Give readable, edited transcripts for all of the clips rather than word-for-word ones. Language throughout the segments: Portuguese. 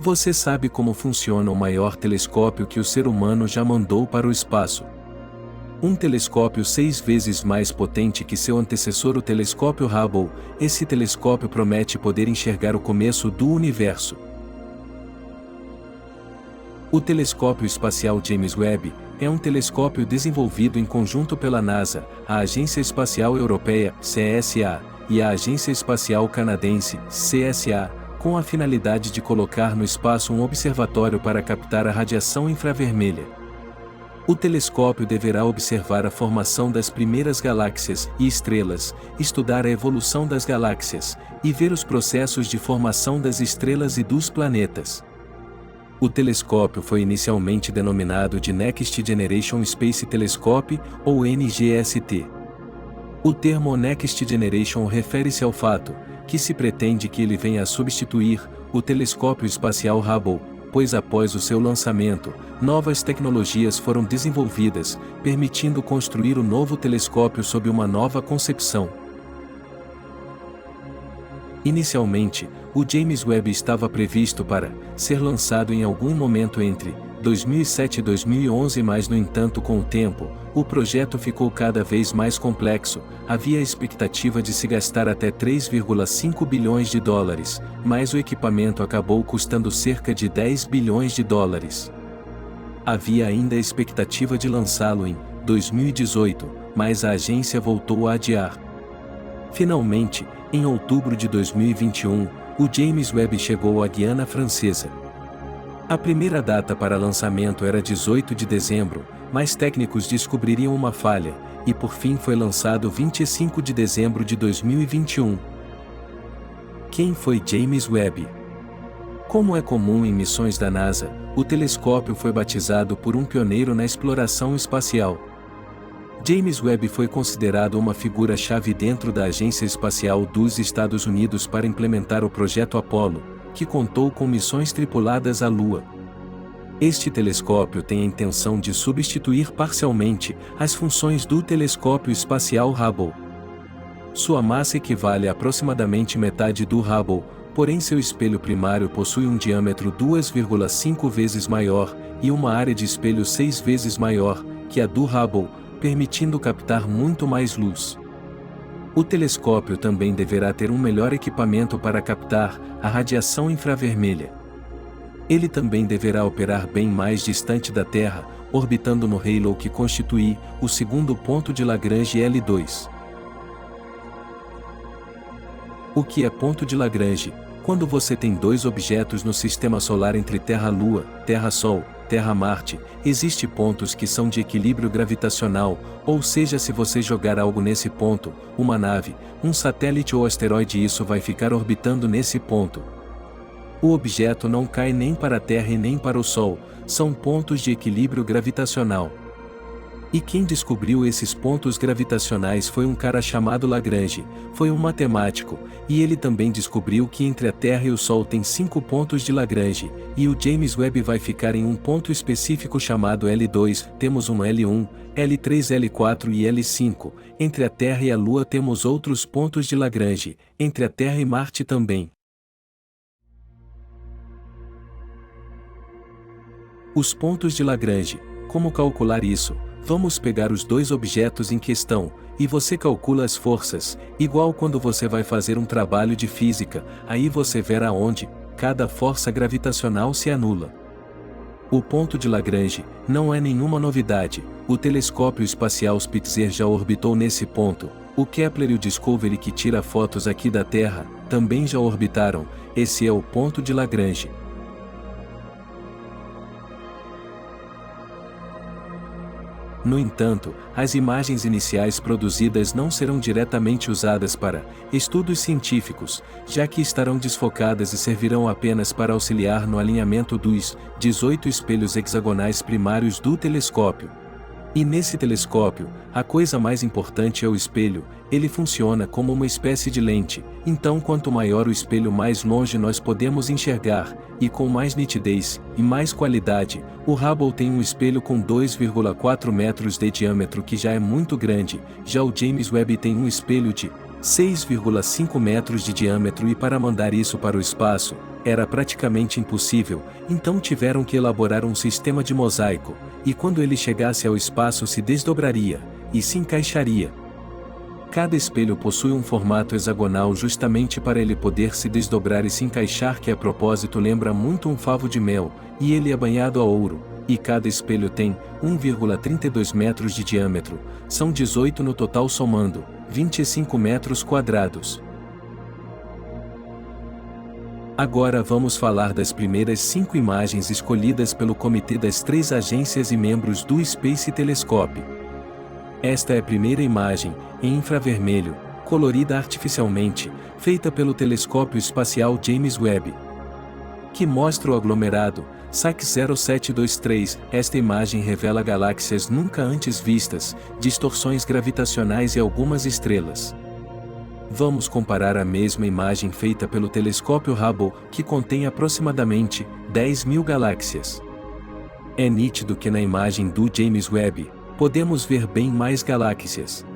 Você sabe como funciona o maior telescópio que o ser humano já mandou para o espaço? Um telescópio 6 vezes mais potente que seu antecessor, o telescópio Hubble. Esse telescópio promete poder enxergar o começo do universo. O telescópio espacial James Webb é um telescópio desenvolvido em conjunto pela NASA, a Agência Espacial Europeia, CSA, e a Agência Espacial Canadense, CSA, com a finalidade de colocar no espaço um observatório para captar a radiação infravermelha. O telescópio deverá observar a formação das primeiras galáxias e estrelas, estudar a evolução das galáxias, e ver os processos de formação das estrelas e dos planetas. O telescópio foi inicialmente denominado de Next Generation Space Telescope, ou NGST. O termo Next Generation refere-se ao fato que se pretende que ele venha a substituir o telescópio espacial Hubble, pois após o seu lançamento, novas tecnologias foram desenvolvidas, permitindo construir o novo telescópio sob uma nova concepção. Inicialmente, o James Webb estava previsto para ser lançado em algum momento entre 2007 e 2011, mas no entanto, com o tempo, o projeto ficou cada vez mais complexo. Havia a expectativa de se gastar até 3,5 bilhões de dólares, mas o equipamento acabou custando cerca de 10 bilhões de dólares. Havia ainda a expectativa de lançá-lo em 2018, mas a agência voltou a adiar. Finalmente, em outubro de 2021, o James Webb chegou à Guiana Francesa. A primeira data para lançamento era 18 de dezembro, mas técnicos descobririam uma falha, e por fim foi lançado 25 de dezembro de 2021. Quem foi James Webb? Como é comum em missões da NASA, o telescópio foi batizado por um pioneiro na exploração espacial. James Webb foi considerado uma figura-chave dentro da Agência Espacial dos Estados Unidos para implementar o projeto Apollo, que contou com missões tripuladas à Lua. Este telescópio tem a intenção de substituir parcialmente as funções do telescópio espacial Hubble. Sua massa equivale a aproximadamente metade do Hubble, porém seu espelho primário possui um diâmetro 2,5 vezes maior e uma área de espelho 6 vezes maior que a do Hubble, permitindo captar muito mais luz. O telescópio também deverá ter um melhor equipamento para captar a radiação infravermelha. Ele também deverá operar bem mais distante da Terra, orbitando no halo que constitui o segundo ponto de Lagrange L2. O que é ponto de Lagrange? Quando você tem dois objetos no sistema solar entre Terra-Lua, Terra-Sol, Terra-Marte, existem pontos que são de equilíbrio gravitacional, ou seja, se você jogar algo nesse ponto, uma nave, um satélite ou asteroide, isso vai ficar orbitando nesse ponto. O objeto não cai nem para a Terra e nem para o Sol, são pontos de equilíbrio gravitacional. E quem descobriu esses pontos gravitacionais foi um cara chamado Lagrange, foi um matemático, e ele também descobriu que entre a Terra e o Sol tem 5 pontos de Lagrange, e o James Webb vai ficar em um ponto específico chamado L2, temos um L1, L3, L4 e L5, entre a Terra e a Lua temos outros pontos de Lagrange, entre a Terra e Marte também. Os pontos de Lagrange, como calcular isso? Vamos pegar os dois objetos em questão, e você calcula as forças, igual quando você vai fazer um trabalho de física, aí você verá onde cada força gravitacional se anula. O ponto de Lagrange não é nenhuma novidade, o telescópio espacial Spitzer já orbitou nesse ponto, o Kepler e o Discovery que tira fotos aqui da Terra, também já orbitaram, esse é o ponto de Lagrange. No entanto, as imagens iniciais produzidas não serão diretamente usadas para estudos científicos, já que estarão desfocadas e servirão apenas para auxiliar no alinhamento dos 18 espelhos hexagonais primários do telescópio. E nesse telescópio, a coisa mais importante é o espelho, ele funciona como uma espécie de lente, então quanto maior o espelho mais longe nós podemos enxergar, e com mais nitidez e mais qualidade. O Hubble tem um espelho com 2,4 metros de diâmetro que já é muito grande, já o James Webb tem um espelho de 6,5 metros de diâmetro, e para mandar isso para o espaço, era praticamente impossível, então tiveram que elaborar um sistema de mosaico, e quando ele chegasse ao espaço se desdobraria, e se encaixaria. Cada espelho possui um formato hexagonal justamente para ele poder se desdobrar e se encaixar, que a propósito lembra muito um favo de mel, e ele é banhado a ouro, e cada espelho tem 1,32 metros de diâmetro, são 18 no total somando 25 metros quadrados. Agora vamos falar das primeiras 5 imagens escolhidas pelo comitê das 3 agências e membros do Space Telescope. Esta é a primeira imagem, em infravermelho, colorida artificialmente, feita pelo telescópio espacial James Webb, que mostra o aglomerado SAC 0723. Esta imagem revela galáxias nunca antes vistas, distorções gravitacionais e algumas estrelas. Vamos comparar a mesma imagem feita pelo telescópio Hubble, que contém aproximadamente 10.000 galáxias. É nítido que na imagem do James Webb, podemos ver bem mais galáxias.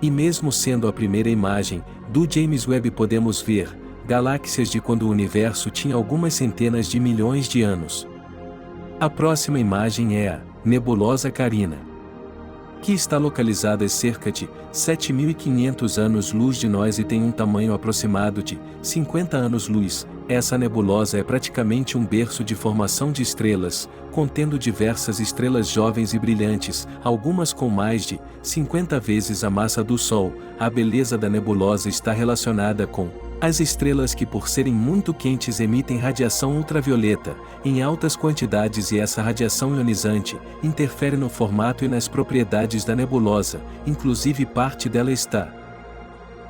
E mesmo sendo a primeira imagem do James Webb, podemos ver galáxias de quando o universo tinha algumas centenas de milhões de anos. A próxima imagem é a nebulosa Carina, que está localizada a cerca de 7.500 anos-luz de nós e tem um tamanho aproximado de 50 anos-luz. Essa nebulosa é praticamente um berço de formação de estrelas, contendo diversas estrelas jovens e brilhantes, algumas com mais de 50 vezes a massa do Sol. A beleza da nebulosa está relacionada com as estrelas, que por serem muito quentes emitem radiação ultravioleta em altas quantidades, e essa radiação ionizante interfere no formato e nas propriedades da nebulosa, inclusive parte dela está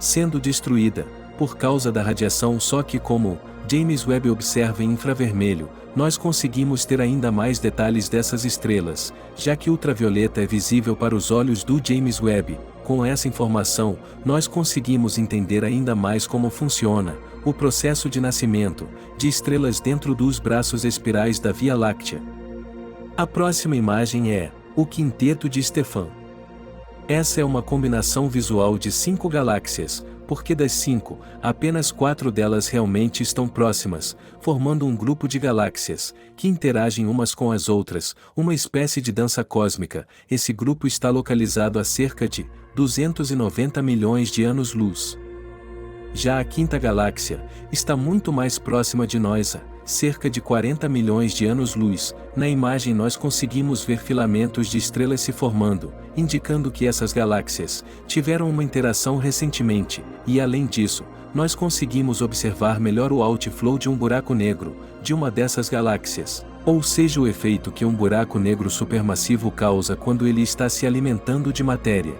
sendo destruída por causa da radiação. Só que, como James Webb observa em infravermelho, nós conseguimos ter ainda mais detalhes dessas estrelas, já que ultravioleta é visível para os olhos do James Webb. Com essa informação, nós conseguimos entender ainda mais como funciona o processo de nascimento de estrelas dentro dos braços espirais da Via Láctea. A próxima imagem é o Quinteto de Stefan. Essa é uma combinação visual de 5 galáxias, porque das 5, apenas 4 delas realmente estão próximas, formando um grupo de galáxias, que interagem umas com as outras, uma espécie de dança cósmica. Esse grupo está localizado a cerca de 290 milhões de anos-luz. Já a quinta galáxia está muito mais próxima de nós, a cerca de 40 milhões de anos-luz. Na imagem nós conseguimos ver filamentos de estrelas se formando, indicando que essas galáxias tiveram uma interação recentemente, e além disso, nós conseguimos observar melhor o outflow de um buraco negro, de uma dessas galáxias, ou seja, o efeito que um buraco negro supermassivo causa quando ele está se alimentando de matéria.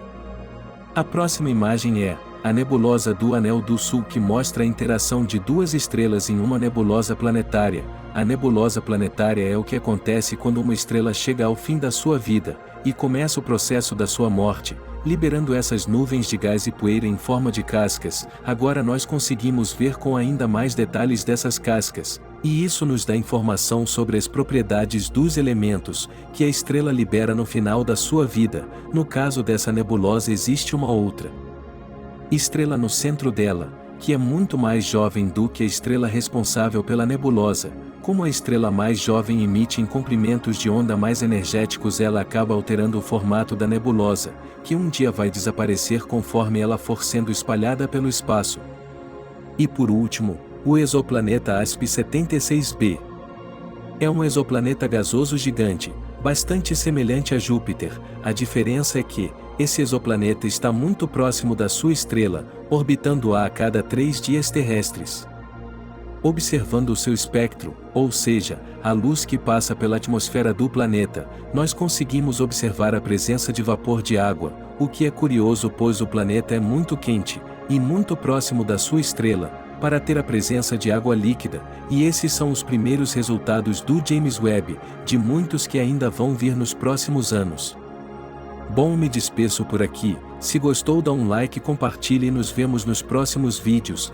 A próxima imagem é a nebulosa do Anel do Sul, que mostra a interação de 2 estrelas em uma nebulosa planetária. A nebulosa planetária é o que acontece quando uma estrela chega ao fim da sua vida, e começa o processo da sua morte, liberando essas nuvens de gás e poeira em forma de cascas. Agora nós conseguimos ver com ainda mais detalhes dessas cascas, e isso nos dá informação sobre as propriedades dos elementos que a estrela libera no final da sua vida. No caso dessa nebulosa existe uma outra estrela no centro dela, que é muito mais jovem do que a estrela responsável pela nebulosa. Como a estrela mais jovem emite em comprimentos de onda mais energéticos, ela acaba alterando o formato da nebulosa, que um dia vai desaparecer conforme ela for sendo espalhada pelo espaço. E por último, o exoplaneta ASP-76b. É um exoplaneta gasoso gigante, bastante semelhante a Júpiter. A diferença é que esse exoplaneta está muito próximo da sua estrela, orbitando-a a cada 3 dias terrestres. Observando o seu espectro, ou seja, a luz que passa pela atmosfera do planeta, nós conseguimos observar a presença de vapor de água, o que é curioso pois o planeta é muito quente, e muito próximo da sua estrela, para ter a presença de água líquida, e esses são os primeiros resultados do James Webb, de muitos que ainda vão vir nos próximos anos. Bom, me despeço por aqui. Se gostou, dá um like, compartilhe e nos vemos nos próximos vídeos.